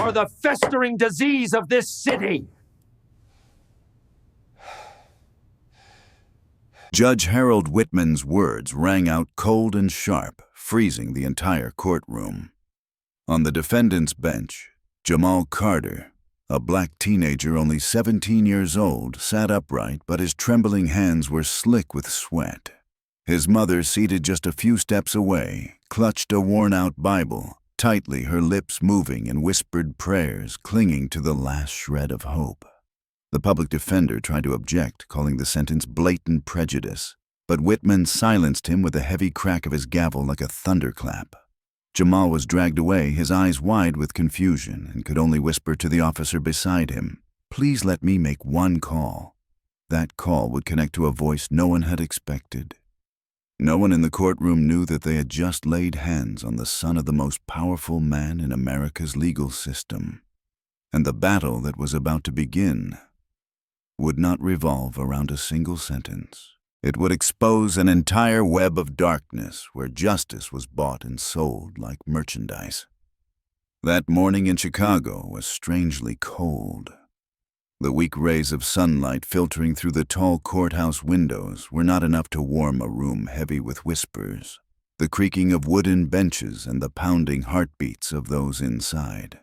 are the festering disease of this city. Judge Harold Whitman's words rang out cold and sharp, freezing the entire courtroom. On the defendant's bench, Jamal Carter, a black teenager only 17 years old, sat upright, but his trembling hands were slick with sweat. His mother, seated just a few steps away, clutched a worn-out Bible, tightly, her lips moving in whispered prayers, clinging to the last shred of hope. The public defender tried to object, calling the sentence blatant prejudice, but Whitman silenced him with a heavy crack of his gavel like a thunderclap. Jamal was dragged away, his eyes wide with confusion, and could only whisper to the officer beside him, "Please let me make one call." That call would connect to a voice no one had expected. No one in the courtroom knew that they had just laid hands on the son of the most powerful man in America's legal system. And the battle that was about to begin would not revolve around a single sentence. It would expose an entire web of darkness where justice was bought and sold like merchandise. That morning in Chicago was strangely cold. The weak rays of sunlight filtering through the tall courthouse windows were not enough to warm a room heavy with whispers, the creaking of wooden benches and the pounding heartbeats of those inside.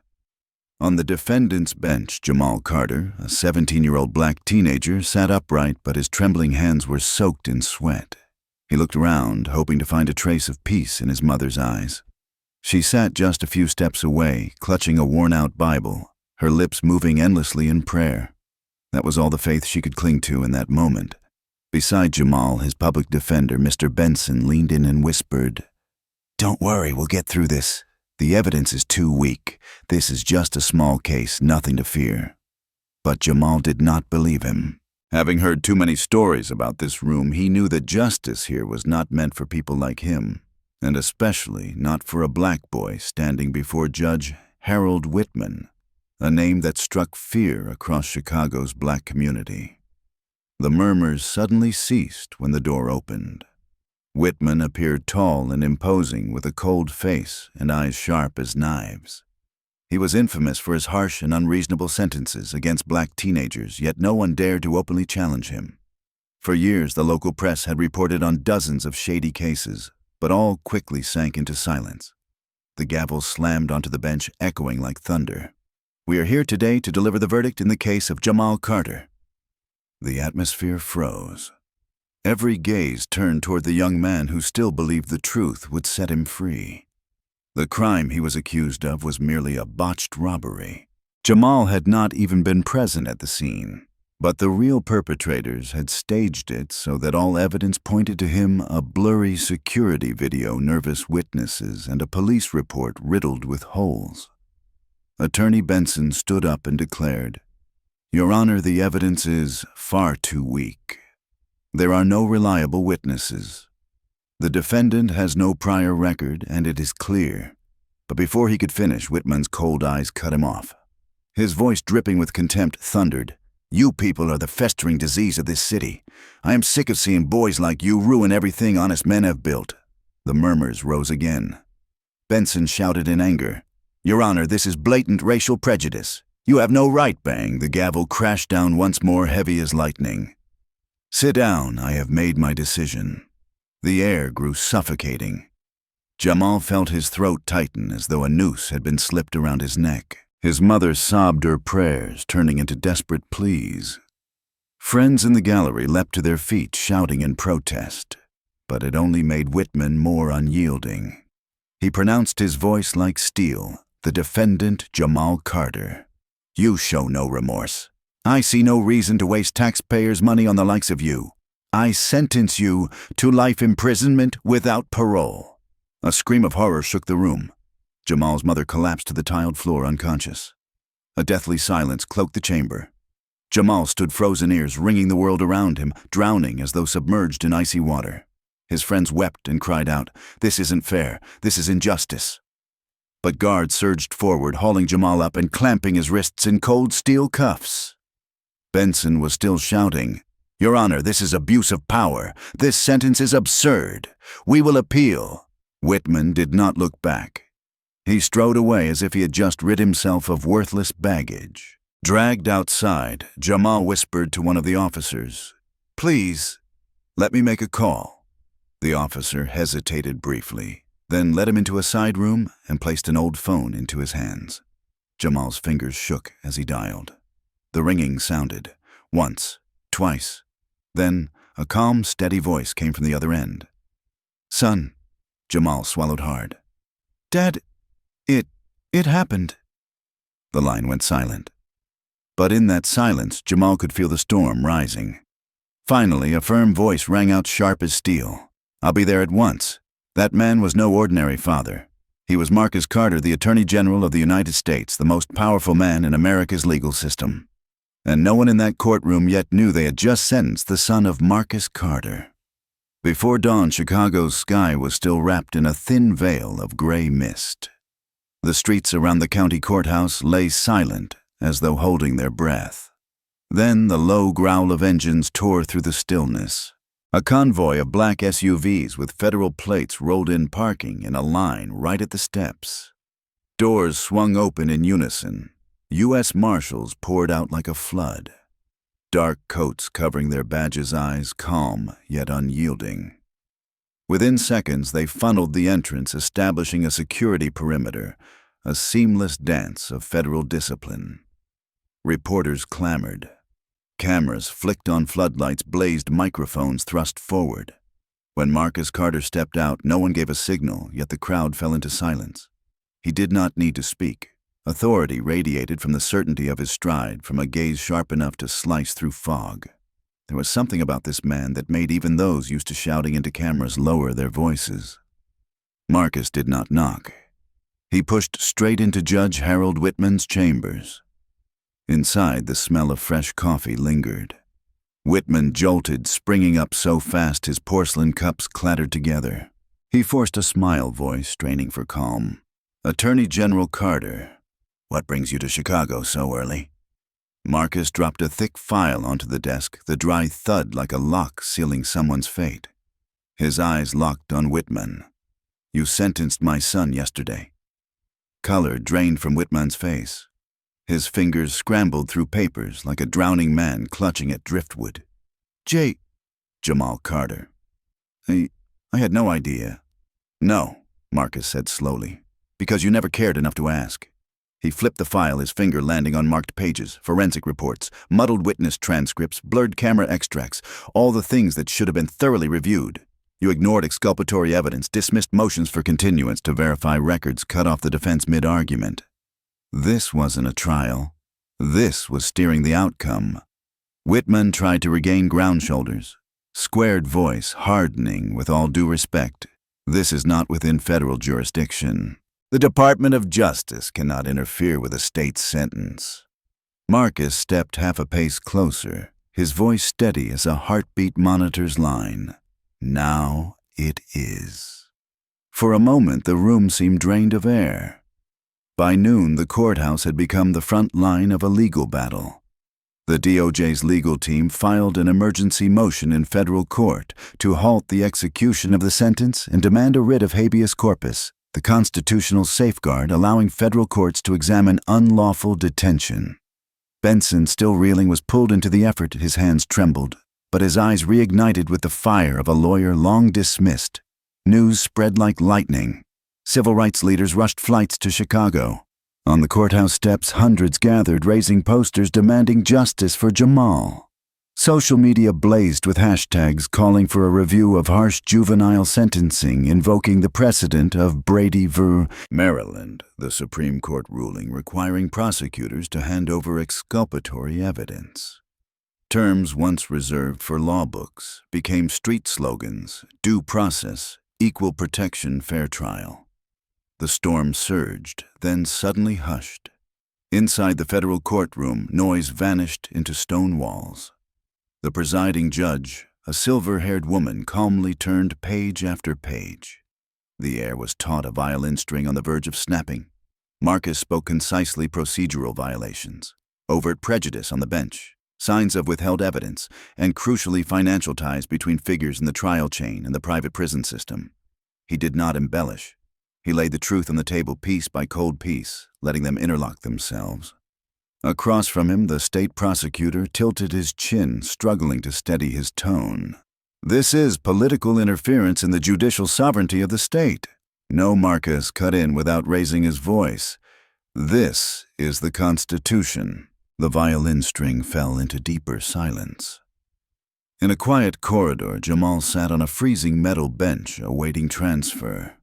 On the defendant's bench, Jamal Carter, a 17-year-old black teenager, sat upright, but his trembling hands were soaked in sweat. He looked around, hoping to find a trace of peace in his mother's eyes. She sat just a few steps away, clutching a worn-out Bible, her lips moving endlessly in prayer. That was all the faith she could cling to in that moment. Beside Jamal, his public defender, Mr. Benson, leaned in and whispered, "Don't worry, we'll get through this. The evidence is too weak. This is just a small case, nothing to fear." But Jamal did not believe him. Having heard too many stories about this room, he knew that justice here was not meant for people like him, and especially not for a black boy standing before Judge Harold Whitman, a name that struck fear across Chicago's black community. The murmurs suddenly ceased when the door opened. Whitman appeared tall and imposing, with a cold face and eyes sharp as knives. He was infamous for his harsh and unreasonable sentences against black teenagers, yet no one dared to openly challenge him. For years, the local press had reported on dozens of shady cases, but all quickly sank into silence. The gavel slammed onto the bench, echoing like thunder. "We are here today to deliver the verdict in the case of Jamal Carter." The atmosphere froze. Every gaze turned toward the young man who still believed the truth would set him free. The crime he was accused of was merely a botched robbery. Jamal had not even been present at the scene, but the real perpetrators had staged it so that all evidence pointed to him: a blurry security video, nervous witnesses, and a police report riddled with holes. Attorney Benson stood up and declared, "Your Honor, the evidence is far too weak. There are no reliable witnesses. The defendant has no prior record, and it is clear." But before he could finish, Whitman's cold eyes cut him off. His voice, dripping with contempt, thundered, "You people are the festering disease of this city. I am sick of seeing boys like you ruin everything honest men have built." The murmurs rose again. Benson shouted in anger, "Your Honor, this is blatant racial prejudice. You have no right." Bang, the gavel crashed down once more, heavy as lightning. "Sit down, I have made my decision." The air grew suffocating. Jamal felt his throat tighten as though a noose had been slipped around his neck. His mother sobbed her prayers, turning into desperate pleas. Friends in the gallery leapt to their feet, shouting in protest, but it only made Whitman more unyielding. He pronounced, his voice like steel, "The defendant, Jamal Carter. You show no remorse. I see no reason to waste taxpayers' money on the likes of you. I sentence you to life imprisonment without parole." A scream of horror shook the room. Jamal's mother collapsed to the tiled floor unconscious. A deathly silence cloaked the chamber. Jamal stood frozen ears, ringing the world around him, drowning as though submerged in icy water. His friends wept and cried out, "This isn't fair. This is injustice." But guards surged forward, hauling Jamal up and clamping his wrists in cold steel cuffs. Benson was still shouting, "Your Honor, this is abuse of power. This sentence is absurd. We will appeal." Whitman did not look back. He strode away as if he had just rid himself of worthless baggage. Dragged outside, Jamal whispered to one of the officers, "Please, let me make a call." The officer hesitated briefly, then led him into a side room and placed an old phone into his hands. Jamal's fingers shook as he dialed. The ringing sounded, once, twice. Then a calm, steady voice came from the other end. "Son," Jamal swallowed hard. "Dad, it happened." The line went silent. But in that silence, Jamal could feel the storm rising. Finally, a firm voice rang out sharp as steel. "I'll be there at once." That man was no ordinary father. He was Marcus Carter, the Attorney General of the United States, the most powerful man in America's legal system. And no one in that courtroom yet knew they had just sentenced the son of Marcus Carter. Before dawn, Chicago's sky was still wrapped in a thin veil of gray mist. The streets around the county courthouse lay silent, as though holding their breath. Then the low growl of engines tore through the stillness. A convoy of black SUVs with federal plates rolled in, parking in a line right at the steps. Doors swung open in unison. U.S. Marshals poured out like a flood. Dark coats covering their badges' eyes, calm yet unyielding. Within seconds, they funneled the entrance, establishing a security perimeter, a seamless dance of federal discipline. Reporters clamored. Cameras flicked on floodlights, blazed microphones thrust forward. When Marcus Carter stepped out, no one gave a signal, yet the crowd fell into silence. He did not need to speak. Authority radiated from the certainty of his stride, from a gaze sharp enough to slice through fog. There was something about this man that made even those used to shouting into cameras lower their voices. Marcus did not knock. He pushed straight into Judge Harold Whitman's chambers. Inside, the smell of fresh coffee lingered. Whitman jolted, springing up so fast his porcelain cups clattered together. He forced a smile voice, straining for calm. "Attorney General Carter, what brings you to Chicago so early?" Marcus dropped a thick file onto the desk, the dry thud like a lock sealing someone's fate. His eyes locked on Whitman. "You sentenced my son yesterday." Color drained from Whitman's face. His fingers scrambled through papers like a drowning man clutching at driftwood. Jamal Carter. I had no idea." "No," Marcus said slowly, "because you never cared enough to ask." He flipped the file, his finger landing on marked pages, forensic reports, muddled witness transcripts, blurred camera extracts, all the things that should have been thoroughly reviewed. You ignored exculpatory evidence, dismissed motions for continuance to verify records, cut off the defense mid-argument. This wasn't a trial. This was steering the outcome. Whitman tried to regain ground shoulders. Squared voice, hardening with all due respect. "This is not within federal jurisdiction. The Department of Justice cannot interfere with a state sentence." Marcus stepped half a pace closer, his voice steady as a heartbeat monitor's line. "Now it is." For a moment, the room seemed drained of air. By noon, the courthouse had become the front line of a legal battle. The DOJ's legal team filed an emergency motion in federal court to halt the execution of the sentence and demand a writ of habeas corpus, the constitutional safeguard allowing federal courts to examine unlawful detention. Benson, still reeling, was pulled into the effort. His hands trembled, but his eyes reignited with the fire of a lawyer long dismissed. News spread like lightning. Civil rights leaders rushed flights to Chicago. On the courthouse steps, hundreds gathered, raising posters demanding justice for Jamal. Social media blazed with hashtags calling for a review of harsh juvenile sentencing, invoking the precedent of Brady v. Maryland, the Supreme Court ruling requiring prosecutors to hand over exculpatory evidence. Terms once reserved for law books became street slogans: due process, equal protection, fair trial. The storm surged, then suddenly hushed. Inside the federal courtroom, noise vanished into stone walls. The presiding judge, a silver-haired woman, calmly turned page after page. The air was taut, a violin string on the verge of snapping. Marcus spoke concisely: procedural violations, overt prejudice on the bench, signs of withheld evidence, and crucially financial ties between figures in the trial chain and the private prison system. He did not embellish. He laid the truth on the table piece by cold piece, letting them interlock themselves. Across from him, the state prosecutor tilted his chin, struggling to steady his tone. This is political interference in the judicial sovereignty of the state. No, Marcus cut in without raising his voice. This is the Constitution. The violin string fell into deeper silence. In a quiet corridor, Jamal sat on a freezing metal bench, awaiting transfer.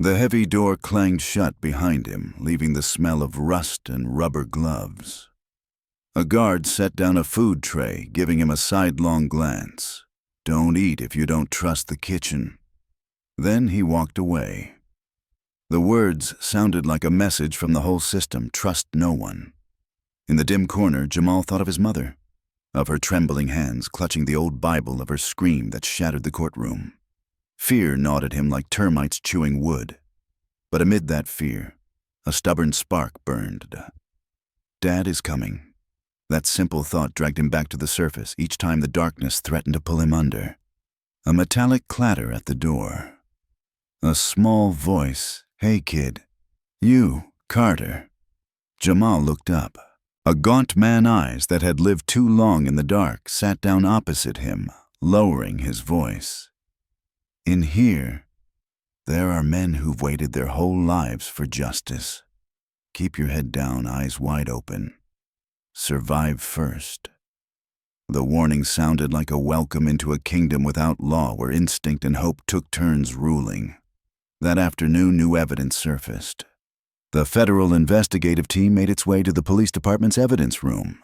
The heavy door clanged shut behind him, leaving the smell of rust and rubber gloves. A guard set down a food tray, giving him a sidelong glance. Don't eat if you don't trust the kitchen. Then he walked away. The words sounded like a message from the whole system: trust no one. In the dim corner, Jamal thought of his mother, of her trembling hands clutching the old Bible, of her scream that shattered the courtroom. Fear gnawed at him like termites chewing wood. But amid that fear, a stubborn spark burned. Dad is coming. That simple thought dragged him back to the surface each time the darkness threatened to pull him under. A metallic clatter at the door. A small voice. "Hey, kid. You, Carter." Jamal looked up. A gaunt man's eyes that had lived too long in the dark sat down opposite him, lowering his voice. In here, there are men who've waited their whole lives for justice. Keep your head down, eyes wide open. Survive first. The warning sounded like a welcome into a kingdom without law, where instinct and hope took turns ruling. That afternoon, new evidence surfaced. The federal investigative team made its way to the police department's evidence room.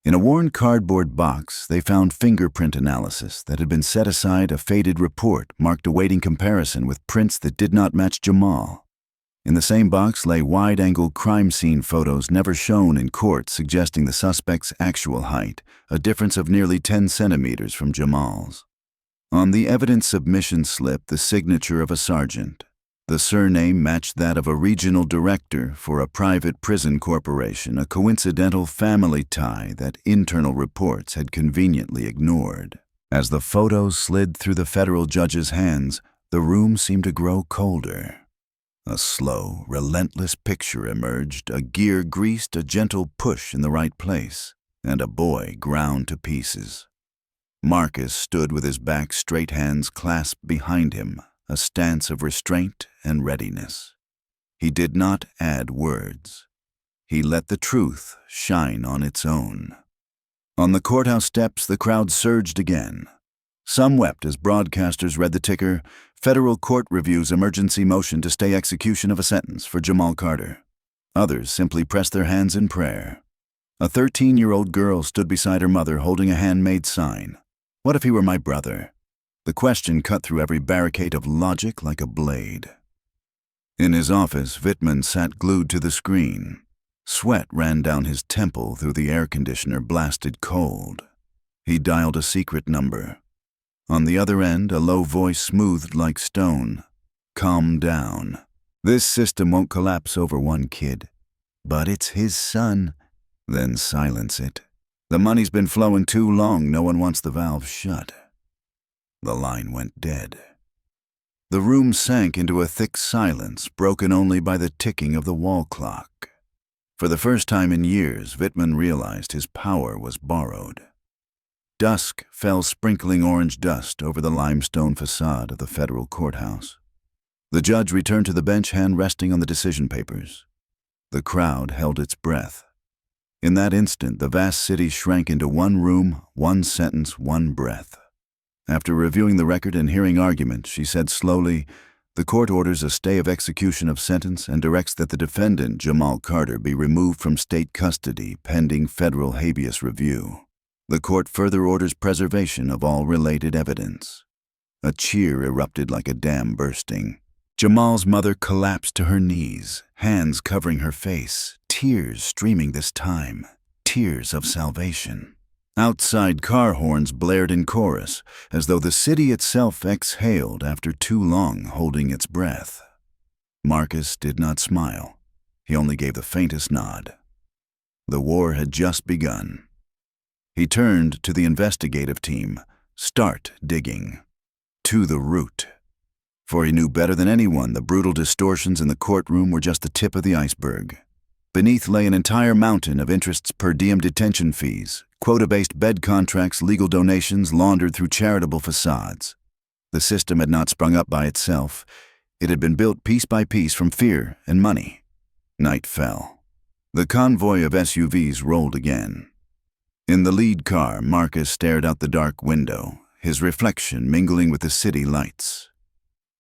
In a worn cardboard box, they found fingerprint analysis that had been set aside, a faded report marked awaiting comparison with prints that did not match Jamal. In the same box lay wide-angle crime scene photos never shown in court, suggesting the suspect's actual height, a difference of nearly 10 centimeters from Jamal's. On the evidence submission slip, the signature of a sergeant. The surname matched that of a regional director for a private prison corporation, a coincidental family tie that internal reports had conveniently ignored. As the photos slid through the federal judge's hands, the room seemed to grow colder. A slow, relentless picture emerged, a gear greased, a gentle push in the right place, and a boy ground to pieces. Marcus stood with his back straight, hands clasped behind him, a stance of restraint and readiness. He did not add words. He let the truth shine on its own. On the courthouse steps, the crowd surged again. Some wept as broadcasters read the ticker, "Federal Court reviews emergency motion to stay execution of a sentence for Jamal Carter." Others simply pressed their hands in prayer. A 13-year-old girl stood beside her mother holding a handmade sign. "What if he were my brother?" The question cut through every barricade of logic like a blade. In his office, Wittman sat glued to the screen. Sweat ran down his temple through the air conditioner blasted cold. He dialed a secret number. On the other end, a low voice smoothed like stone. "Calm down. This system won't collapse over one kid. But it's his son." Then silence it. "The money's been flowing too long. No one wants the valve shut." The line went dead. The room sank into a thick silence, broken only by the ticking of the wall clock. For the first time in years, Wittman realized his power was borrowed. Dusk fell sprinkling orange dust over the limestone facade of the federal courthouse. The judge returned to the bench, hand resting on the decision papers. The crowd held its breath. In that instant, the vast city shrank into one room, one sentence, one breath. After reviewing the record and hearing argument, she said slowly, "The court orders a stay of execution of sentence and directs that the defendant, Jamal Carter, be removed from state custody pending federal habeas review. The court further orders preservation of all related evidence." A cheer erupted like a dam bursting. Jamal's mother collapsed to her knees, hands covering her face, tears streaming this time, tears of salvation. Outside, car horns blared in chorus, as though the city itself exhaled after too long holding its breath. Marcus did not smile. He only gave the faintest nod. The war had just begun. He turned to the investigative team. "Start digging. To the root. For he knew better than anyone the brutal distortions in the courtroom were just the tip of the iceberg. Beneath lay an entire mountain of interests: per diem detention fees, quota-based bed contracts, legal donations laundered through charitable facades. The system had not sprung up by itself. It had been built piece by piece from fear and money. Night fell. The convoy of SUVs rolled again. In the lead car, Marcus stared out the dark window, his reflection mingling with the city lights.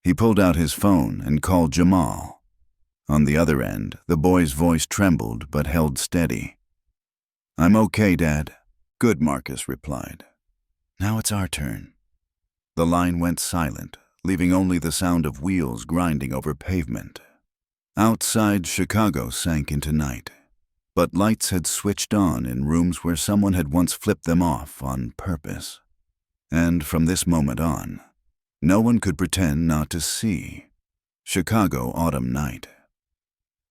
He pulled out his phone and called Jamal. On the other end, the boy's voice trembled but held steady. "I'm okay, Dad." "Good," Marcus replied. "Now it's our turn." The line went silent, leaving only the sound of wheels grinding over pavement. Outside, Chicago sank into night, but lights had switched on in rooms where someone had once flipped them off on purpose. And from this moment on, no one could pretend not to see. Chicago autumn night.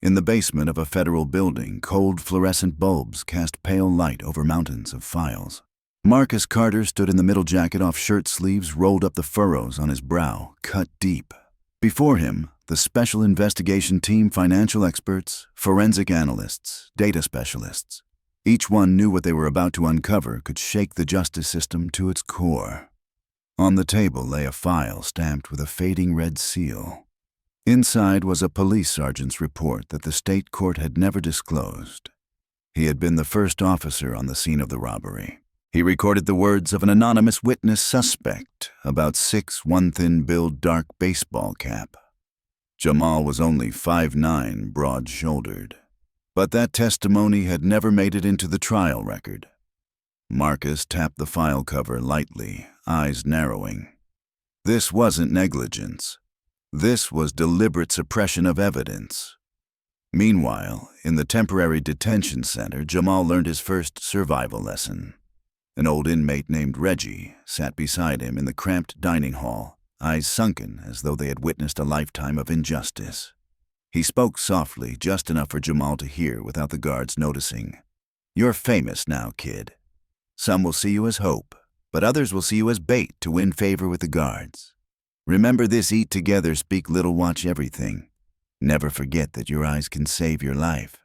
In the basement of a federal building, cold fluorescent bulbs cast pale light over mountains of files. Marcus Carter stood in the middle jacket, off shirt sleeves rolled up, the furrows on his brow cut deep. Before him, the special investigation team, financial experts, forensic analysts, data specialists. Each one knew what they were about to uncover could shake the justice system to its core. On the table lay a file stamped with a fading red seal. Inside was a police sergeant's report that the state court had never disclosed. He had been the first officer on the scene of the robbery. He recorded the words of an anonymous witness suspect, about 6'1", thin-build, dark baseball cap. Jamal was only 5'9", broad-shouldered. But that testimony had never made it into the trial record. Marcus tapped the file cover lightly, eyes narrowing. This wasn't negligence. This was deliberate suppression of evidence. Meanwhile, in the temporary detention center, Jamal learned his first survival lesson. An old inmate named Reggie sat beside him in the cramped dining hall, eyes sunken as though they had witnessed a lifetime of injustice. He spoke softly, just enough for Jamal to hear without the guards noticing. "You're famous now, kid. Some will see you as hope, but others will see you as bait to win favor with the guards. Remember this: eat together, speak little, watch everything. Never forget that your eyes can save your life."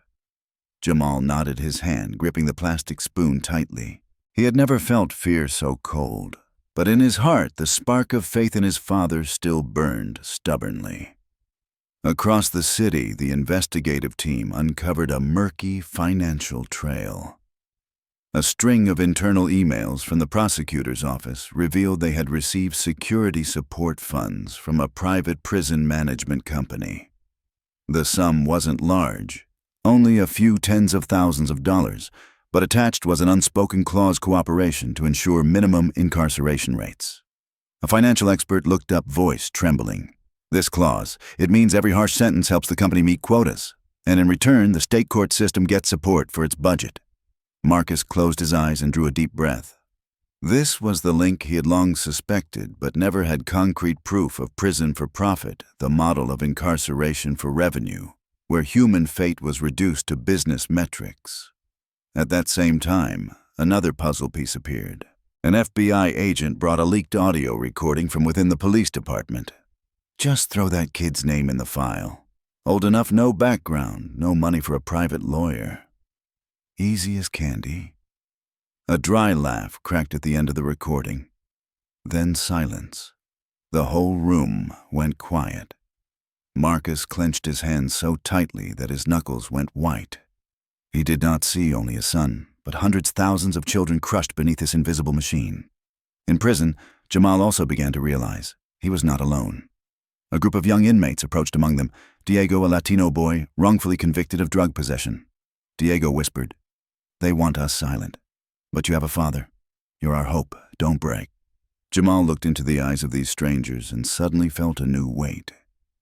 Jamal nodded his hand, gripping the plastic spoon tightly. He had never felt fear so cold, but in his heart the spark of faith in his father still burned stubbornly. Across the city, the investigative team uncovered a murky financial trail. A string of internal emails from the prosecutor's office revealed they had received security support funds from a private prison management company. The sum wasn't large, only a few tens of thousands of dollars, but attached was an unspoken clause: cooperation to ensure minimum incarceration rates. A financial expert looked up, voice trembling. "This clause, it means every harsh sentence helps the company meet quotas, and in return, the state court system gets support for its budget." Marcus closed his eyes and drew a deep breath. This was the link he had long suspected, but never had concrete proof of. Prison for profit, the model of incarceration for revenue, where human fate was reduced to business metrics. At that same time, another puzzle piece appeared. An FBI agent brought a leaked audio recording from within the police department. Just throw that kid's name in the file. Old enough, no background, no money for a private lawyer. Easy as candy. A dry laugh cracked at the end of the recording. Then silence. The whole room went quiet. Marcus clenched his hands so tightly that his knuckles went white. He did not see only his son, but hundreds, thousands of children crushed beneath this invisible machine. In prison, Jamal also began to realize he was not alone. A group of young inmates approached among them. Diego, a Latino boy, wrongfully convicted of drug possession. Diego whispered, "They want us silent. But you have a father. You're our hope. Don't break." Jamal looked into the eyes of these strangers and suddenly felt a new weight.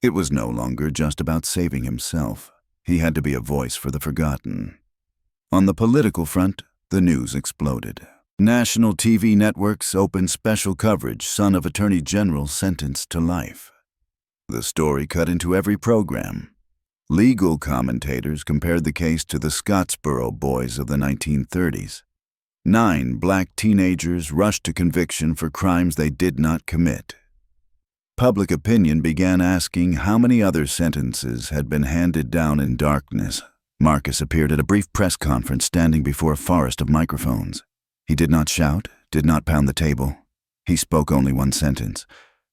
It was no longer just about saving himself. He had to be a voice for the forgotten. On the political front, the news exploded. National TV networks opened special coverage: son of Attorney General sentenced to life. The story cut into every program. Legal commentators compared the case to the Scottsboro boys of the 1930s. 9 black teenagers rushed to conviction for crimes they did not commit. public opinion began asking how many other sentences had been handed down in darkness. Marcus appeared at a brief press conference standing before a forest of microphones. He did not shout, did not pound the table. He spoke only one sentence.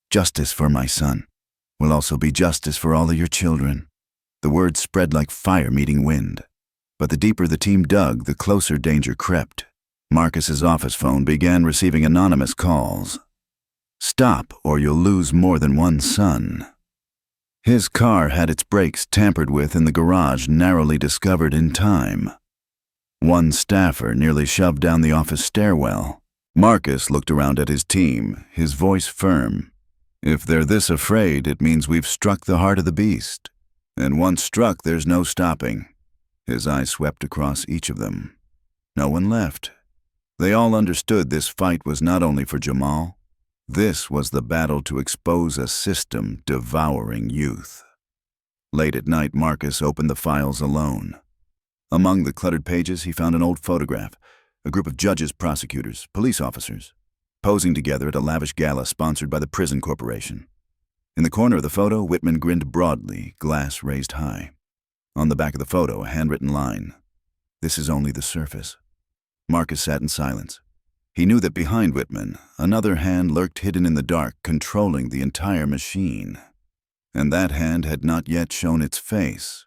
"Justice for my son will also be justice for all of your children." The words spread like fire meeting wind. But the deeper the team dug, the closer danger crept. Marcus's office phone began receiving anonymous calls. "Stop, or you'll lose more than one son." His car had its brakes tampered with in the garage, narrowly discovered in time. One staffer nearly shoved down the office stairwell. Marcus looked around at his team, his voice firm. "If they're this afraid, it means we've struck the heart of the beast. And once struck, there's no stopping." His eyes swept across each of them. No one left. They all understood this fight was not only for Jamal. This was the battle to expose a system devouring youth. Late at night, Marcus opened the files alone. Among the cluttered pages, he found an old photograph, a group of judges, prosecutors, police officers, posing together at a lavish gala sponsored by the prison corporation. In the corner of the photo, Whitman grinned broadly, glass raised high. On the back of the photo, a handwritten line. "This is only the surface." Marcus sat in silence. He knew that behind Whitman, another hand lurked hidden in the dark, controlling the entire machine. And that hand had not yet shown its face.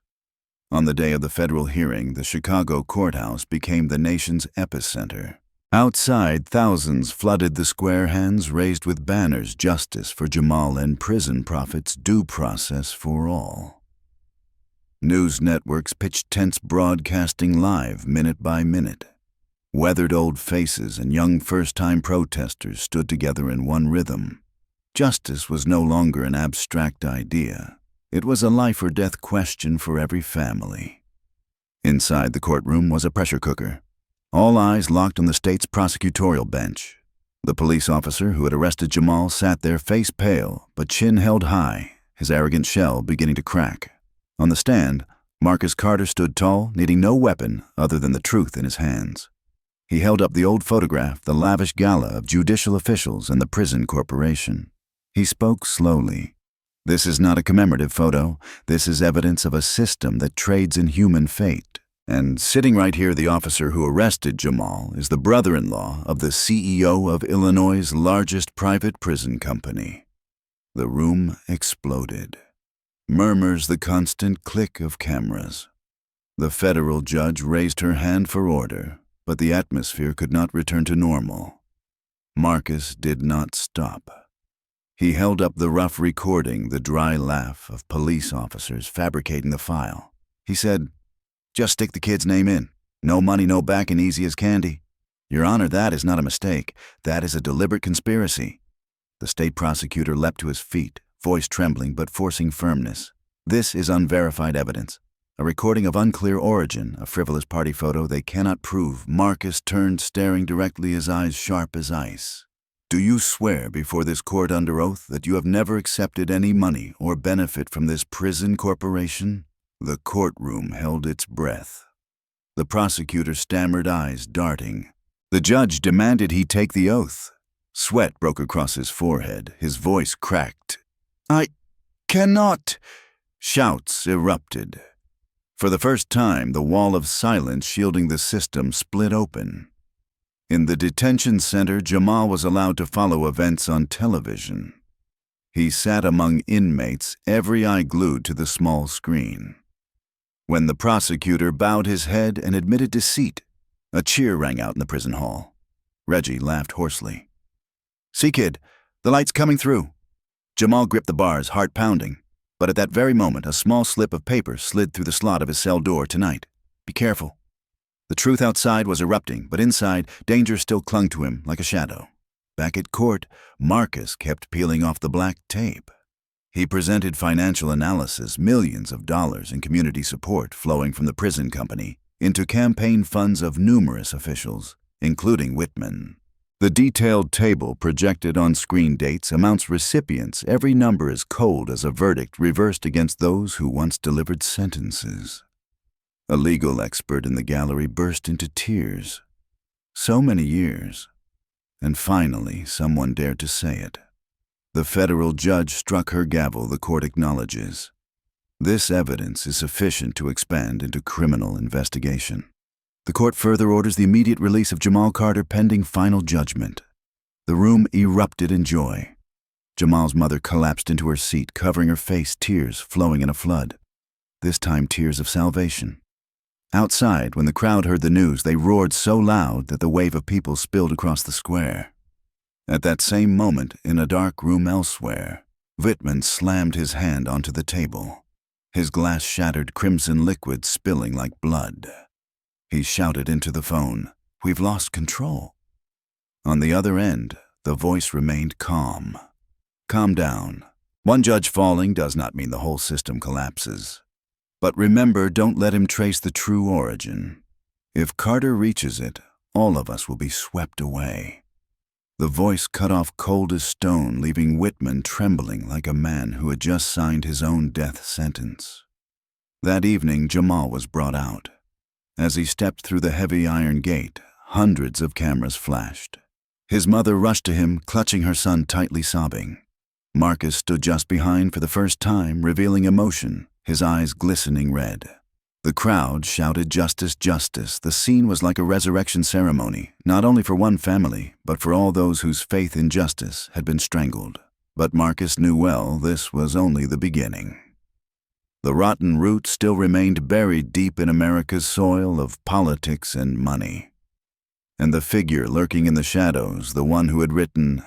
On the day of the federal hearing, the Chicago courthouse became the nation's epicenter. Outside, thousands flooded the square, hands raised with banners, "Justice for Jamal and prison profits, due process for all." News networks pitched tense broadcasting live, minute by minute. Weathered old faces and young first-time protesters stood together in one rhythm. Justice was no longer an abstract idea. It was a life-or-death question for every family. Inside the courtroom was a pressure cooker. All eyes locked on the state's prosecutorial bench. The police officer who had arrested Jamal sat there, face pale, but chin held high, his arrogant shell beginning to crack. On the stand, Marcus Carter stood tall, needing no weapon other than the truth in his hands. He held up the old photograph, the lavish gala of judicial officials and the prison corporation. He spoke slowly. "This is not a commemorative photo. This is evidence of a system that trades in human fate. And sitting right here, the officer who arrested Jamal is the brother-in-law of the CEO of Illinois' largest private prison company." The room exploded. Murmurs the constant click of cameras. The federal judge raised her hand for order, but the atmosphere could not return to normal. Marcus did not stop. He held up the rough recording, the dry laugh of police officers fabricating the file. He said, "Just stick the kid's name in. No money, no backing, easy as candy. Your Honor, that is not a mistake. That is a deliberate conspiracy." The state prosecutor leapt to his feet, voice trembling but forcing firmness. "This is unverified evidence. A recording of unclear origin, a frivolous party photo they cannot prove." Marcus turned, staring directly, his eyes sharp as ice. "Do you swear before this court under oath that you have never accepted any money or benefit from this prison corporation?" The courtroom held its breath. The prosecutor stammered, eyes darting. The judge demanded he take the oath. Sweat broke across his forehead, his voice cracked. "I cannot!" Shouts erupted. For the first time, the wall of silence shielding the system split open. In the detention center, Jamal was allowed to follow events on television. He sat among inmates, every eye glued to the small screen. When the prosecutor bowed his head and admitted deceit, a cheer rang out in the prison hall. Reggie laughed hoarsely. "See, kid, the light's coming through." Jamal gripped the bars, heart pounding. But at that very moment, a small slip of paper slid through the slot of his cell door. "Tonight. Be careful." The truth outside was erupting, but inside, danger still clung to him like a shadow. Back at court, Marcus kept peeling off the black tape. He presented financial analysis, millions of dollars in community support flowing from the prison company into campaign funds of numerous officials, including Whitman. The detailed table projected on screen dates, amounts, recipients, every number as cold as a verdict reversed against those who once delivered sentences. A legal expert in the gallery burst into tears. So many years, and finally someone dared to say it. The federal judge struck her gavel, the court acknowledges. This evidence is sufficient to expand into criminal investigation. The court further orders the immediate release of Jamal Carter pending final judgment. The room erupted in joy. Jamal's mother collapsed into her seat, covering her face, tears flowing in a flood. This time tears of salvation. Outside, when the crowd heard the news, they roared so loud that the wave of people spilled across the square. At that same moment, in a dark room elsewhere, Whitman slammed his hand onto the table. His glass shattered, crimson liquid spilling like blood. He shouted into the phone, "We've lost control." On the other end, the voice remained calm. "Calm down. One judge falling does not mean the whole system collapses. But remember, don't let him trace the true origin. If Carter reaches it, all of us will be swept away." The voice cut off cold as stone, leaving Whitman trembling like a man who had just signed his own death sentence. That evening, Jamal was brought out. As he stepped through the heavy iron gate, hundreds of cameras flashed. His mother rushed to him, clutching her son tightly, sobbing. Marcus stood just behind for the first time, revealing emotion, his eyes glistening red. The crowd shouted, "Justice, justice." The scene was like a resurrection ceremony, not only for one family, but for all those whose faith in justice had been strangled. But Marcus knew well this was only the beginning. The rotten root still remained buried deep in America's soil of politics and money. And the figure lurking in the shadows, the one who had written,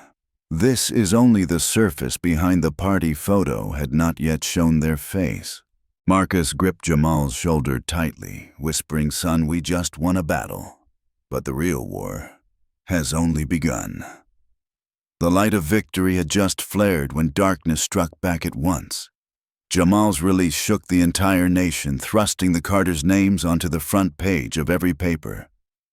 "This is only the surface behind the party photo," had not yet shown their face. Marcus gripped Jamal's shoulder tightly, whispering, "Son, we just won a battle, but the real war has only begun." The light of victory had just flared when darkness struck back at once. Jamal's release shook the entire nation, thrusting the Carters' names onto the front page of every paper.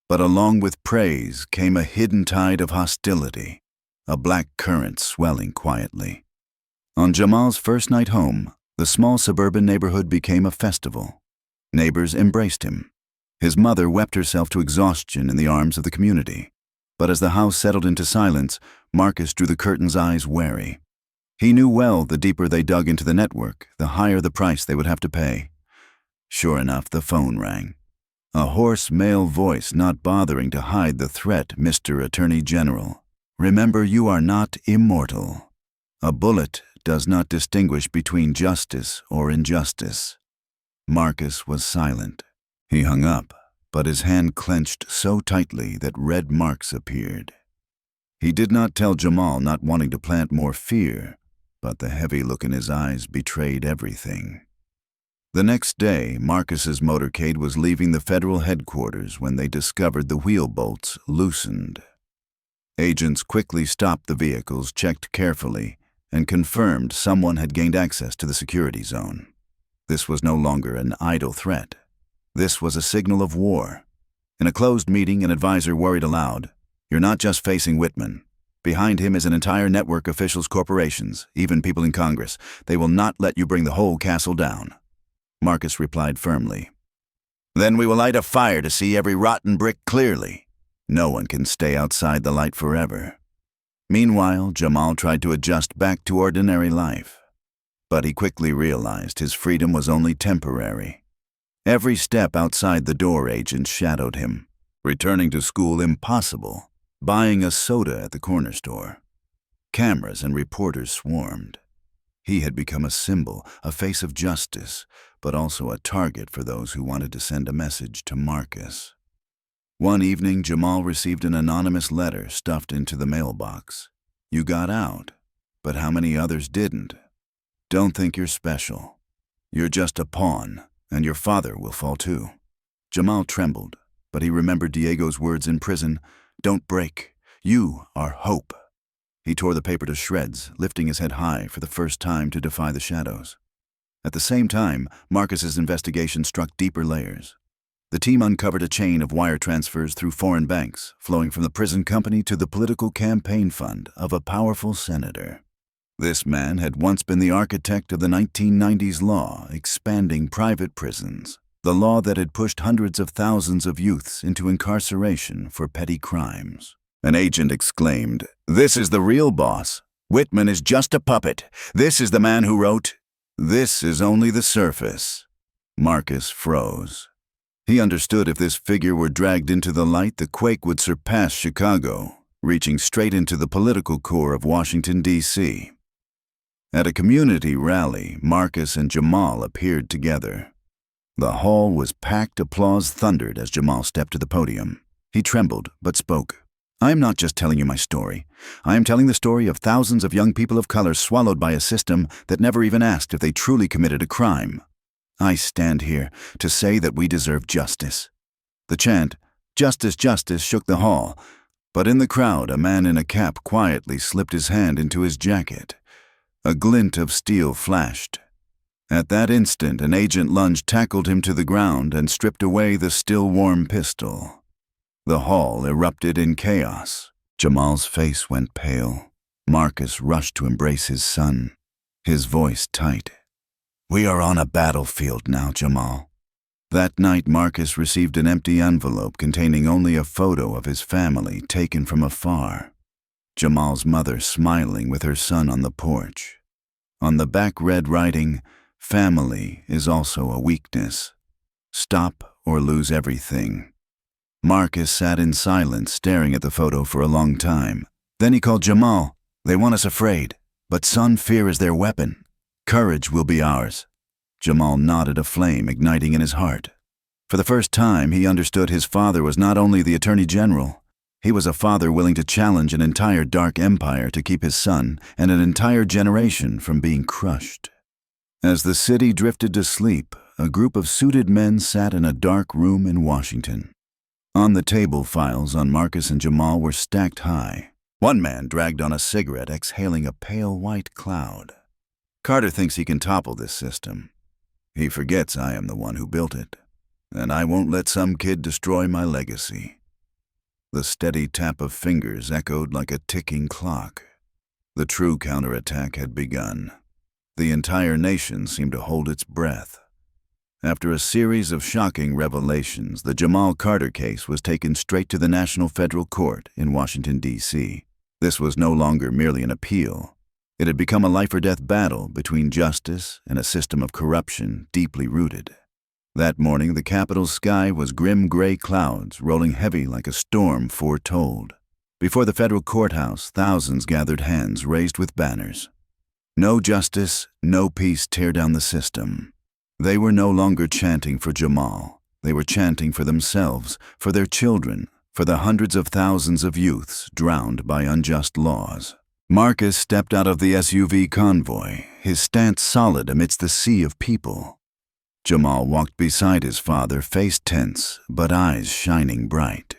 But along with praise came a hidden tide of hostility, a black current swelling quietly. On Jamal's first night home, the small suburban neighborhood became a festival. Neighbors embraced him. His mother wept herself to exhaustion in the arms of the community. But as the house settled into silence, Marcus drew the curtain's eyes wary. He knew well the deeper they dug into the network, the higher the price they would have to pay. Sure enough, the phone rang. A hoarse male voice not bothering to hide the threat, "Mr. Attorney General, remember you are not immortal. A bullet does not distinguish between justice or injustice." Marcus was silent. He hung up, but his hand clenched so tightly that red marks appeared. He did not tell Jamal, not wanting to plant more fear, but the heavy look in his eyes betrayed everything. The next day, Marcus's motorcade was leaving the federal headquarters when they discovered the wheel bolts loosened. Agents quickly stopped the vehicles, checked carefully, and confirmed someone had gained access to the security zone. This was no longer an idle threat. This was a signal of war. In a closed meeting, an advisor worried aloud, "You're not just facing Whitman. Behind him is an entire network of officials, corporations, even people in Congress. They will not let you bring the whole castle down." Marcus replied firmly, "Then we will light a fire to see every rotten brick clearly. No one can stay outside the light forever." Meanwhile, Jamal tried to adjust back to ordinary life. But he quickly realized his freedom was only temporary. Every step outside the door, agents shadowed him. Returning to school, impossible. Buying a soda at the corner store. Cameras and reporters swarmed. He had become a symbol, a face of justice, but also a target for those who wanted to send a message to Marcus. One evening, Jamal received an anonymous letter stuffed into the mailbox. "You got out, but how many others didn't? Don't think you're special. You're just a pawn, and your father will fall too." Jamal trembled, but he remembered Diego's words in prison, "Don't break. You are hope." He tore the paper to shreds, lifting his head high for the first time to defy the shadows. At the same time, Marcus's investigation struck deeper layers. The team uncovered a chain of wire transfers through foreign banks, flowing from the prison company to the political campaign fund of a powerful senator. This man had once been the architect of the 1990s law, expanding private prisons, the law that had pushed hundreds of thousands of youths into incarceration for petty crimes. An agent exclaimed, "This is the real boss. Whitman is just a puppet. This is the man who wrote, "This is only the surface." Marcus froze. He understood if this figure were dragged into the light, the quake would surpass Chicago, reaching straight into the political core of Washington, D.C. At a community rally, Marcus and Jamal appeared together. The hall was packed, applause thundered as Jamal stepped to the podium. He trembled, but spoke. "I am not just telling you my story. I am telling the story of thousands of young people of color swallowed by a system that never even asked if they truly committed a crime. I stand here to say that we deserve justice." The chant, "Justice, justice," shook the hall, but in the crowd a man in a cap quietly slipped his hand into his jacket. A glint of steel flashed. At that instant, an agent lunged, tackled him to the ground, and stripped away the still warm pistol. The hall erupted in chaos. Jamal's face went pale. Marcus rushed to embrace his son, his voice tight. "We are on a battlefield now, Jamal." That night, Marcus received an empty envelope containing only a photo of his family taken from afar. Jamal's mother smiling with her son on the porch. On the back read writing, "Family is also a weakness. Stop or lose everything." Marcus sat in silence, staring at the photo for a long time. Then he called Jamal. "They want us afraid, but son, fear is their weapon. Courage will be ours." Jamal nodded, a flame igniting in his heart. For the first time, he understood his father was not only the Attorney General. He was a father willing to challenge an entire dark empire to keep his son and an entire generation from being crushed. As the city drifted to sleep, a group of suited men sat in a dark room in Washington. On the table, files on Marcus and Jamal were stacked high. One man dragged on a cigarette, exhaling a pale white cloud. "Carter thinks he can topple this system. He forgets I am the one who built it, and I won't let some kid destroy my legacy." The steady tap of fingers echoed like a ticking clock. The true counterattack had begun. The entire nation seemed to hold its breath. After a series of shocking revelations, the Jamal Carter case was taken straight to the National Federal Court in Washington, D.C. This was no longer merely an appeal. It had become a life-or-death battle between justice and a system of corruption deeply rooted. That morning, the Capitol's sky was grim gray clouds rolling heavy like a storm foretold. Before the federal courthouse, thousands gathered, hands raised with banners. No justice, no peace, tear down the system. They were no longer chanting for Jamal. They were chanting for themselves, for their children, for the hundreds of thousands of youths drowned by unjust laws. Marcus stepped out of the SUV convoy, his stance solid amidst the sea of people. Jamal walked beside his father, face tense, but eyes shining bright.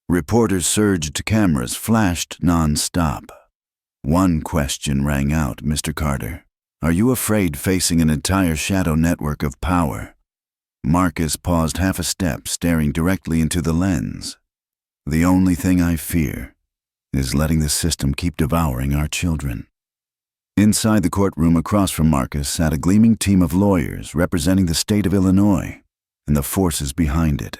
Reporters surged, cameras flashed non-stop. One question rang out, "Mr. Carter, are you afraid facing an entire shadow network of power?" Marcus paused half a step, staring directly into the lens. "The only thing I fear is letting the system keep devouring our children." Inside the courtroom across from Marcus sat a gleaming team of lawyers representing the state of Illinois and the forces behind it.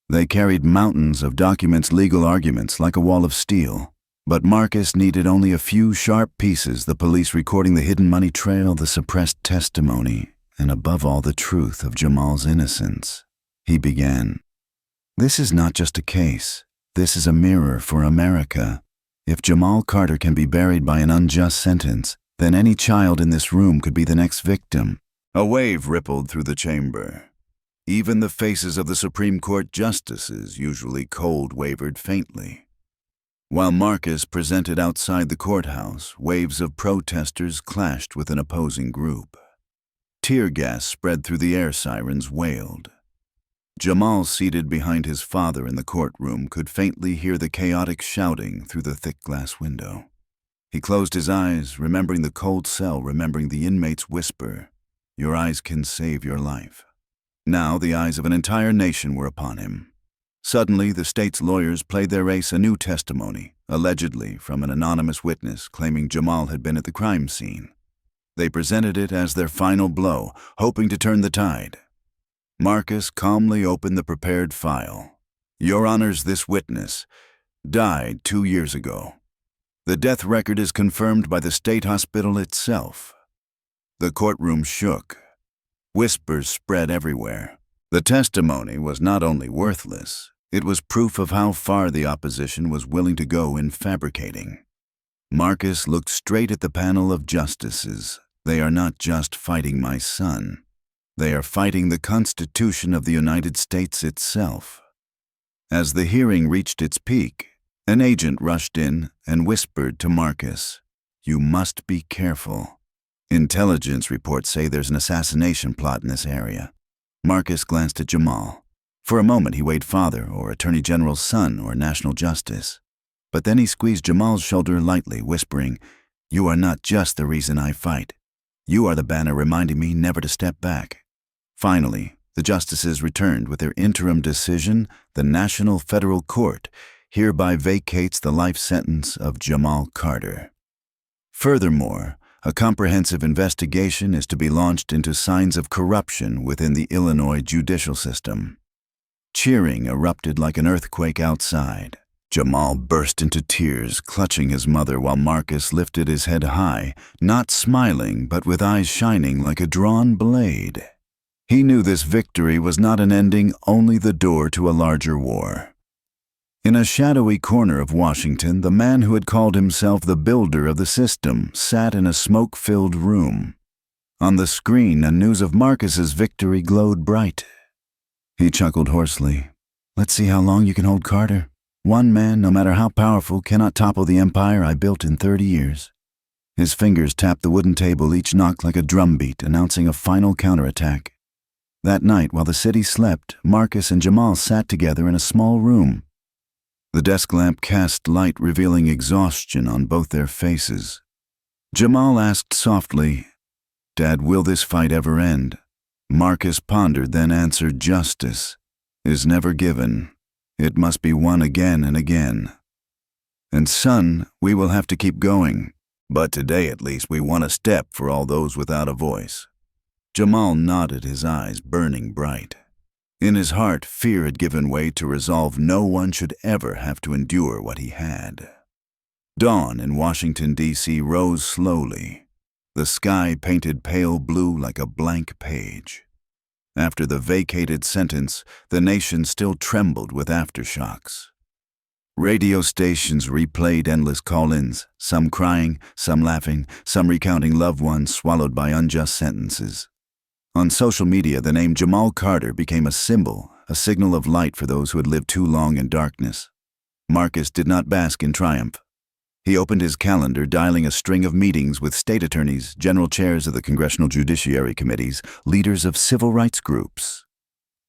They carried mountains of documents, legal arguments like a wall of steel. But Marcus needed only a few sharp pieces, the police recording the hidden money trail, the suppressed testimony, and above all the truth of Jamal's innocence. He began, "This is not just a case. This is a mirror for America. If Jamal Carter can be buried by an unjust sentence, then any child in this room could be the next victim." A wave rippled through the chamber. Even the faces of the Supreme Court justices, usually cold, wavered faintly. While Marcus presented outside the courthouse, waves of protesters clashed with an opposing group. Tear gas spread through the air, sirens wailed. Jamal, seated behind his father in the courtroom, could faintly hear the chaotic shouting through the thick glass window. He closed his eyes, remembering the cold cell, remembering the inmate's whisper, "Your eyes can save your life." Now the eyes of an entire nation were upon him. Suddenly, the state's lawyers played their ace, a new testimony, allegedly from an anonymous witness claiming Jamal had been at the crime scene. They presented it as their final blow, hoping to turn the tide. Marcus calmly opened the prepared file. "Your Honors, this witness died 2 years ago. The death record is confirmed by the state hospital itself. The courtroom shook. Whispers spread everywhere. The testimony was not only worthless, it was proof of how far the opposition was willing to go in fabricating. Marcus looked straight at the panel of justices. They are not just fighting my son. They are fighting the Constitution of the United States itself. As the hearing reached its peak, an agent rushed in and whispered to Marcus, "You must be careful. Intelligence reports say there's an assassination plot in this area." Marcus glanced at Jamal. For a moment he weighed father or attorney general's son or national justice. But then he squeezed Jamal's shoulder lightly, whispering, "You are not just the reason I fight. You are the banner reminding me never to step back." Finally, the justices returned with their interim decision. The National Federal Court hereby vacates the life sentence of Jamal Carter. Furthermore, a comprehensive investigation is to be launched into signs of corruption within the Illinois judicial system. Cheering erupted like an earthquake outside. Jamal burst into tears, clutching his mother while Marcus lifted his head high, not smiling but with eyes shining like a drawn blade. He knew this victory was not an ending, only the door to a larger war. In a shadowy corner of Washington, the man who had called himself the builder of the system sat in a smoke-filled room. On the screen, news of Marcus's victory glowed bright. He chuckled hoarsely. "Let's see how long you can hold Carter. One man, no matter how powerful, cannot topple the empire I built in 30 years. His fingers tapped the wooden table, each knock like a drumbeat, announcing a final counterattack. That night, while the city slept, Marcus and Jamal sat together in a small room. The desk lamp cast light, revealing exhaustion on both their faces. Jamal asked softly, "Dad, will this fight ever end?" Marcus pondered, then answered, "Justice is never given. It must be won again and again. And son, we will have to keep going. But today at least we won a step for all those without a voice." Jamal nodded, his eyes burning bright. In his heart, fear had given way to resolve no one should ever have to endure what he had. Dawn in Washington, D.C. rose slowly. The sky painted pale blue like a blank page. After the vacated sentence, the nation still trembled with aftershocks. Radio stations replayed endless call-ins, some crying, some laughing, some recounting loved ones swallowed by unjust sentences. On social media, the name Jamal Carter became a symbol, a signal of light for those who had lived too long in darkness. Marcus did not bask in triumph. He opened his calendar, dialing a string of meetings with state attorneys, general chairs of the congressional judiciary committees, leaders of civil rights groups.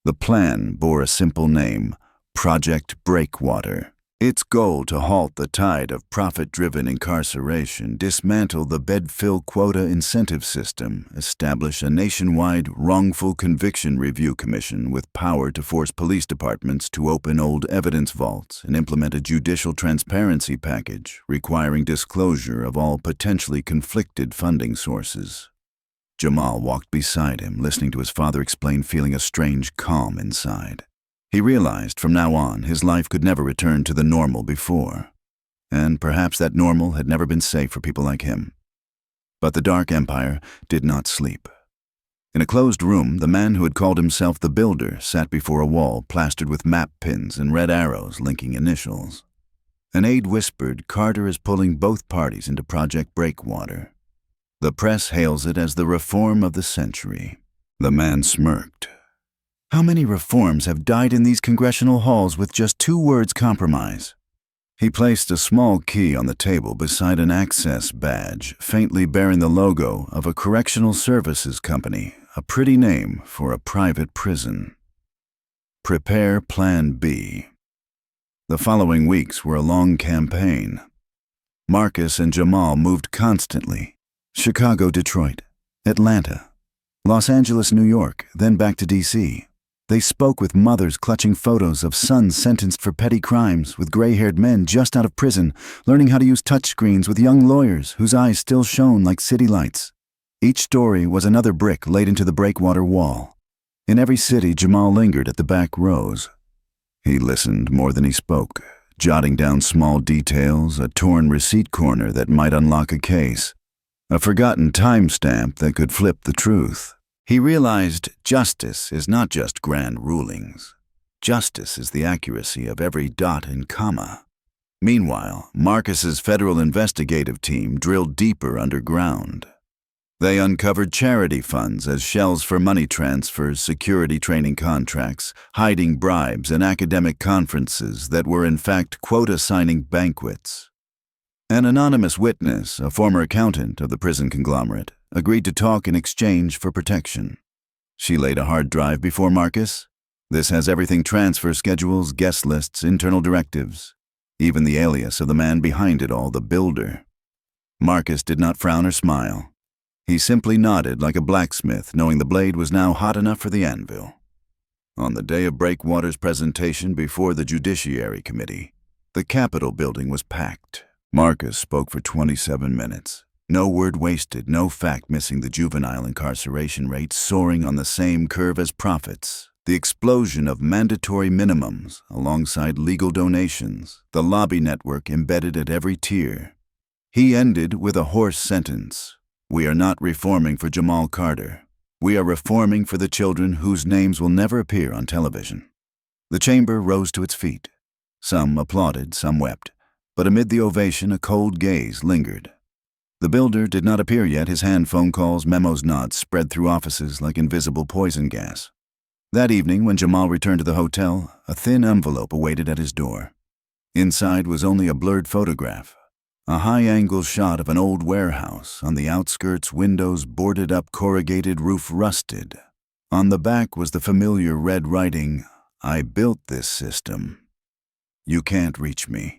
The plan bore a simple name: Project Breakwater. Its goal to halt the tide of profit-driven incarceration, dismantle the bed-fill quota incentive system, establish a nationwide wrongful conviction review commission with power to force police departments to open old evidence vaults, and implement a judicial transparency package requiring disclosure of all potentially conflicted funding sources. Jamal walked beside him, listening to his father explain, feeling a strange calm inside. He realized from now on his life could never return to the normal before, and perhaps that normal had never been safe for people like him. But the Dark Empire did not sleep. In a closed room, the man who had called himself the Builder sat before a wall plastered with map pins and red arrows linking initials. An aide whispered, "Carter is pulling both parties into Project Breakwater. The press hails it as the reform of the century." The man smirked. How many reforms have died in these congressional halls with just 2 words: compromise? He placed a small key on the table beside an access badge, faintly bearing the logo of a correctional services company, a pretty name for a private prison. Prepare Plan B. The following weeks were a long campaign. Marcus and Jamal moved constantly. Chicago, Detroit, Atlanta, Los Angeles, New York, then back to D.C. They spoke with mothers clutching photos of sons sentenced for petty crimes, with gray-haired men just out of prison, learning how to use touchscreens, with young lawyers whose eyes still shone like city lights. Each story was another brick laid into the breakwater wall. In every city, Jamal lingered at the back rows. He listened more than he spoke, jotting down small details, a torn receipt corner that might unlock a case, a forgotten timestamp that could flip the truth. He realized justice is not just grand rulings. Justice is the accuracy of every dot and comma. Meanwhile, Marcus's federal investigative team drilled deeper underground. They uncovered charity funds as shells for money transfers, security training contracts, hiding bribes, and academic conferences that were in fact quota-signing banquets. An anonymous witness, a former accountant of the prison conglomerate, agreed to talk in exchange for protection. She laid a hard drive before Marcus. This has everything: transfer schedules, guest lists, internal directives, even the alias of the man behind it all, the builder. Marcus did not frown or smile. He simply nodded like a blacksmith, knowing the blade was now hot enough for the anvil. On the day of Breakwater's presentation before the Judiciary Committee, the Capitol building was packed. Marcus spoke for 27 minutes. No word wasted, no fact missing: the juvenile incarceration rate soaring on the same curve as profits, the explosion of mandatory minimums alongside legal donations, the lobby network embedded at every tier. He ended with a hoarse sentence: "We are not reforming for Jamal Carter. We are reforming for the children whose names will never appear on television." The chamber rose to its feet. Some applauded, some wept, but amid the ovation a cold gaze lingered. The builder did not appear yet. His hand phone calls, memos, nods spread through offices like invisible poison gas. That evening, when Jamal returned to the hotel, a thin envelope awaited at his door. Inside was only a blurred photograph, a high-angle shot of an old warehouse, on the outskirts windows boarded up, corrugated roof rusted. On the back was the familiar red writing, "I built this system. You can't reach me."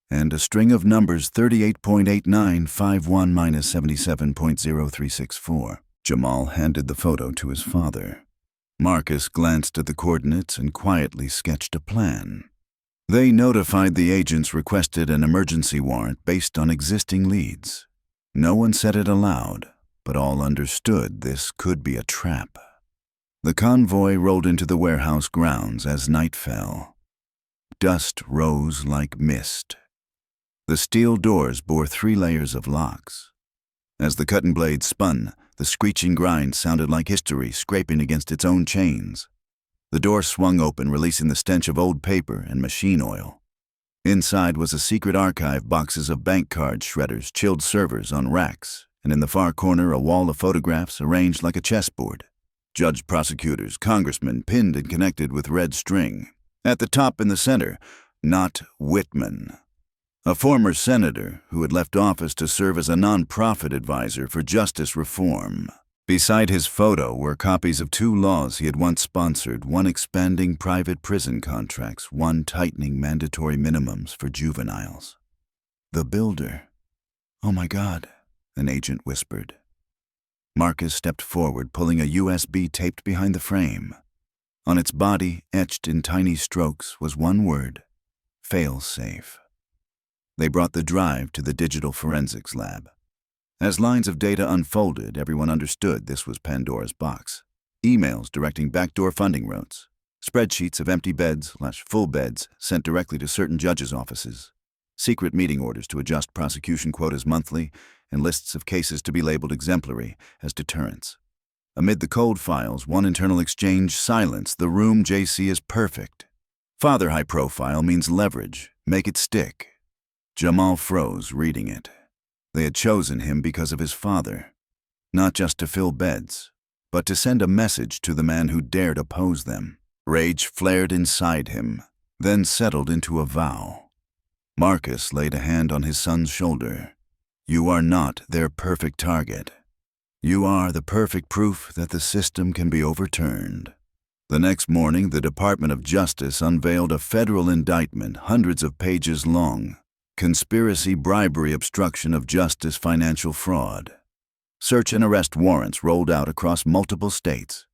And a string of numbers: 38.8951-77.0364. Jamal handed the photo to his father. Marcus glanced at the coordinates and quietly sketched a plan. They notified the agents, requested an emergency warrant based on existing leads. No one said it aloud, but all understood this could be a trap. The convoy rolled into the warehouse grounds as night fell. Dust rose like mist. The steel doors bore 3 layers of locks. As the cutting blade spun, the screeching grind sounded like history scraping against its own chains. The door swung open, releasing the stench of old paper and machine oil. Inside was a secret archive: boxes of bank card shredders, chilled servers on racks, and in the far corner a wall of photographs arranged like a chessboard. Judge, prosecutors, congressmen pinned and connected with red string. At the top in the center, not Whitman, a former senator who had left office to serve as a non-profit advisor for justice reform. Beside his photo were copies of 2 laws he had once sponsored, one expanding private prison contracts, one tightening mandatory minimums for juveniles. The builder. "Oh my God," an agent whispered. Marcus stepped forward, pulling a USB taped behind the frame. On its body, etched in tiny strokes, was one word: fail-safe. They brought the drive to the digital forensics lab. As lines of data unfolded, everyone understood this was Pandora's box. Emails directing backdoor funding routes, spreadsheets of empty beds/full beds sent directly to certain judges' offices, secret meeting orders to adjust prosecution quotas monthly, and lists of cases to be labeled exemplary as deterrents. Amid the cold files, one internal exchange: "Silence. The room, JC, is perfect. Father high profile means leverage. Make it stick." Jamal froze, reading it. They had chosen him because of his father, not just to fill beds, but to send a message to the man who dared oppose them. Rage flared inside him, then settled into a vow. Marcus laid a hand on his son's shoulder. "You are not their perfect target. You are the perfect proof that the system can be overturned." The next morning, the Department of Justice unveiled a federal indictment, hundreds of pages long: conspiracy, bribery, obstruction of justice, financial fraud. Search and arrest warrants rolled out across multiple states.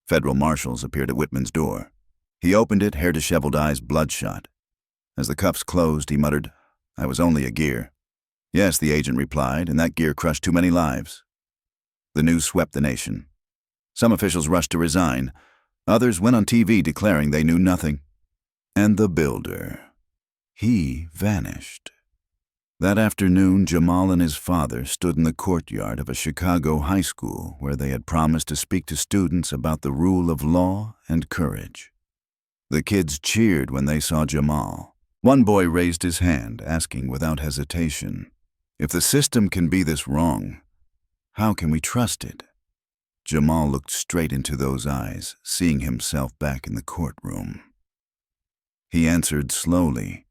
Federal marshals appeared at Whitman's door. He opened it, hair disheveled, eyes bloodshot. As the cuffs closed, he muttered, "I was only a gear." "Yes," the agent replied, "and that gear crushed too many lives." The news swept the nation. Some officials rushed to resign. Others went on TV declaring they knew nothing. And the builder. He vanished. That afternoon, Jamal and his father stood in the courtyard of a Chicago high school where they had promised to speak to students about the rule of law and courage. The kids cheered when they saw Jamal. One boy raised his hand, asking without hesitation, "If the system can be this wrong, how can we trust it?" Jamal looked straight into those eyes, seeing himself back in the courtroom. He answered slowly,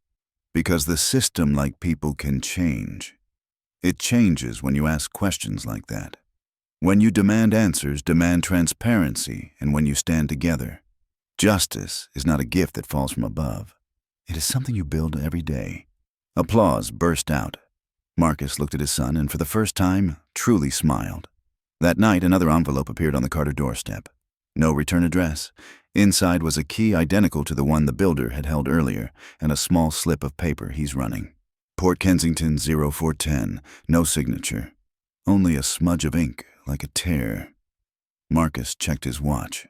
"Because the system, like people, can change. It changes when you ask questions like that. When you demand answers, demand transparency, and when you stand together. Justice is not a gift that falls from above. It is something you build every day." Applause burst out. Marcus looked at his son and for the first time truly smiled. That night, another envelope appeared on the Carter doorstep. No return address. Inside was a key identical to the one the builder had held earlier, and a small slip of paper he's running. Port Kensington 0410, no signature. Only a smudge of ink, like a tear. Marcus checked his watch.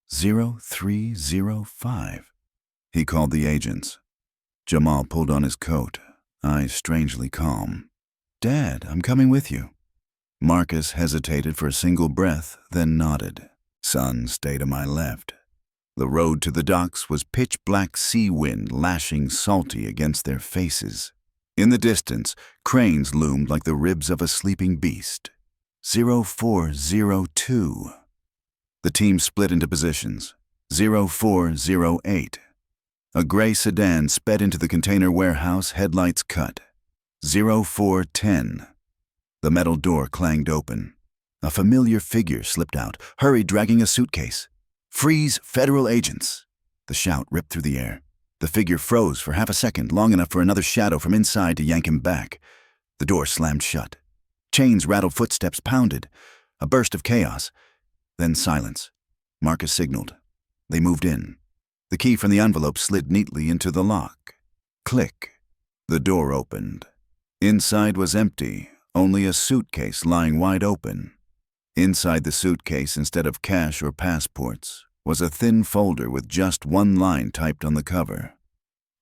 0305. He called the agents. Jamal pulled on his coat, eyes strangely calm. "Dad, I'm coming with you." Marcus hesitated for a single breath, then nodded. "Son, stay to my left." The road to the docks was pitch-black sea wind lashing salty against their faces. In the distance, cranes loomed like the ribs of a sleeping beast. 0402. The team split into positions. 0408. A gray sedan sped into the container warehouse, headlights cut. 0410. The metal door clanged open. A familiar figure slipped out, hurried dragging a suitcase. "Freeze, federal agents!" The shout ripped through the air. The figure froze for half a second, long enough for another shadow from inside to yank him back. The door slammed shut. Chains rattled, footsteps pounded. A burst of chaos. Then silence. Marcus signaled. They moved in. The key from the envelope slid neatly into the lock. Click. The door opened. Inside was empty, only a suitcase lying wide open. Inside the suitcase, instead of cash or passports, was a thin folder with just one line typed on the cover.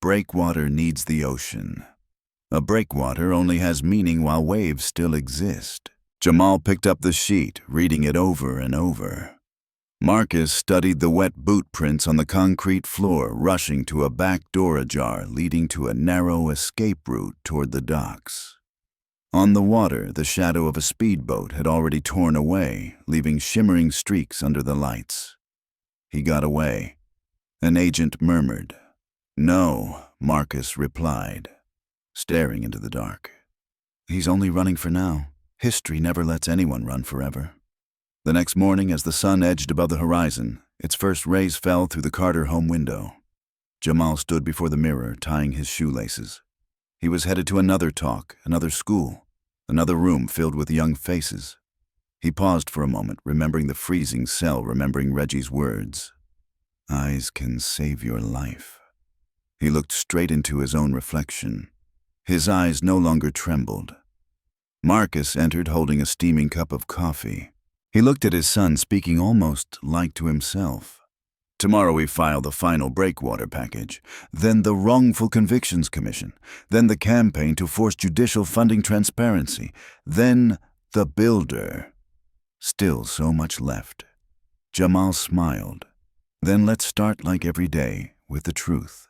"Breakwater needs the ocean. A breakwater only has meaning while waves still exist." Jamal picked up the sheet, reading it over and over. Marcus studied the wet boot prints on the concrete floor, rushing to a back door ajar leading to a narrow escape route toward the docks. On the water, the shadow of a speedboat had already torn away, leaving shimmering streaks under the lights. He got away. An agent murmured. "No," Marcus replied, staring into the dark. "He's only running for now. History never lets anyone run forever." The next morning, as the sun edged above the horizon, its first rays fell through the Carter home window. Jamal stood before the mirror, tying his shoelaces. He was headed to another talk, another school, another room filled with young faces. He paused for a moment, remembering the freezing cell, remembering Reggie's words. "Eyes can save your life." He looked straight into his own reflection. His eyes no longer trembled. Marcus entered holding a steaming cup of coffee. He looked at his son, speaking almost like to himself. "Tomorrow we file the final breakwater package, then the Wrongful Convictions Commission, then the campaign to force judicial funding transparency, then the builder. Still so much left." Jamal smiled. "Then let's start like every day, with the truth."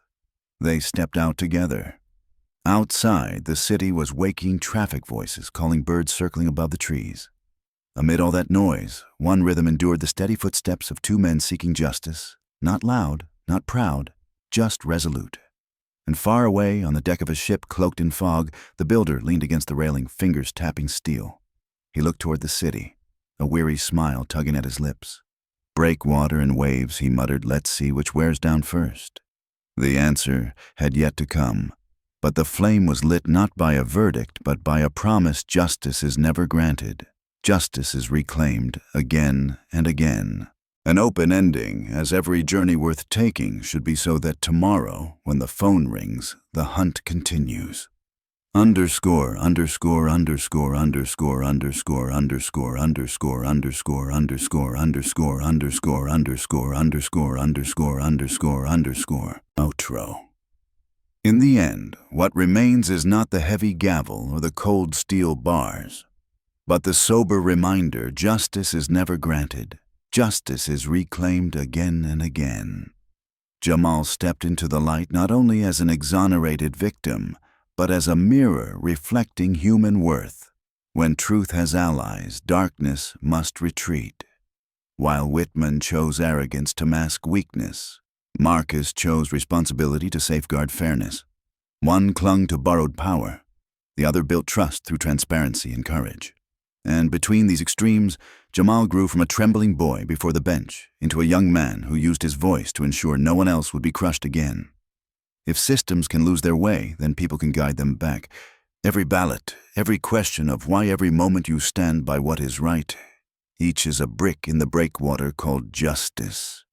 They stepped out together. Outside, the city was waking traffic voices, calling birds circling above the trees. Amid all that noise, one rhythm endured the steady footsteps of two men seeking justice, not loud, not proud, just resolute. And far away, on the deck of a ship cloaked in fog, the builder leaned against the railing, fingers tapping steel. He looked toward the city, a weary smile tugging at his lips. "Breakwater and waves," he muttered, "let's see which wears down first." The answer had yet to come, but the flame was lit not by a verdict, but by a promise justice is never granted. Justice is reclaimed again and again. An open ending, as every journey worth taking should be, so that tomorrow, when the phone rings, the hunt continues. Underscore, underscore, underscore, underscore, underscore, underscore, underscore, underscore, underscore, underscore, underscore, underscore, underscore, underscore, underscore, underscore. Outro. In the end, what remains is not the heavy gavel or the cold steel bars, but the sober reminder justice is never granted. Justice is reclaimed again and again. Jamal stepped into the light not only as an exonerated victim, but as a mirror reflecting human worth. When truth has allies, darkness must retreat. While Whitman chose arrogance to mask weakness, Marcus chose responsibility to safeguard fairness. One clung to borrowed power, the other built trust through transparency and courage. And between these extremes, Jamal grew from a trembling boy before the bench into a young man who used his voice to ensure no one else would be crushed again. If systems can lose their way, then people can guide them back. Every ballot, every question of why every moment you stand by what is right, each is a brick in the breakwater called justice.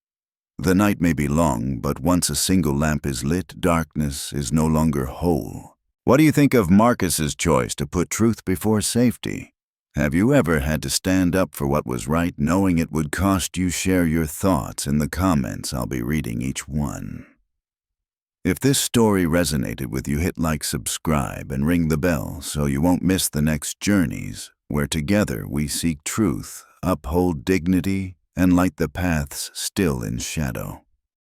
The night may be long, but once a single lamp is lit, darkness is no longer whole. What do you think of Marcus's choice to put truth before safety? Have you ever had to stand up for what was right, knowing it would cost you? Share your thoughts in the comments. I'll be reading each one. If this story resonated with you, hit like, subscribe, and ring the bell so you won't miss the next journeys, where together we seek truth, uphold dignity, and light the paths still in shadow.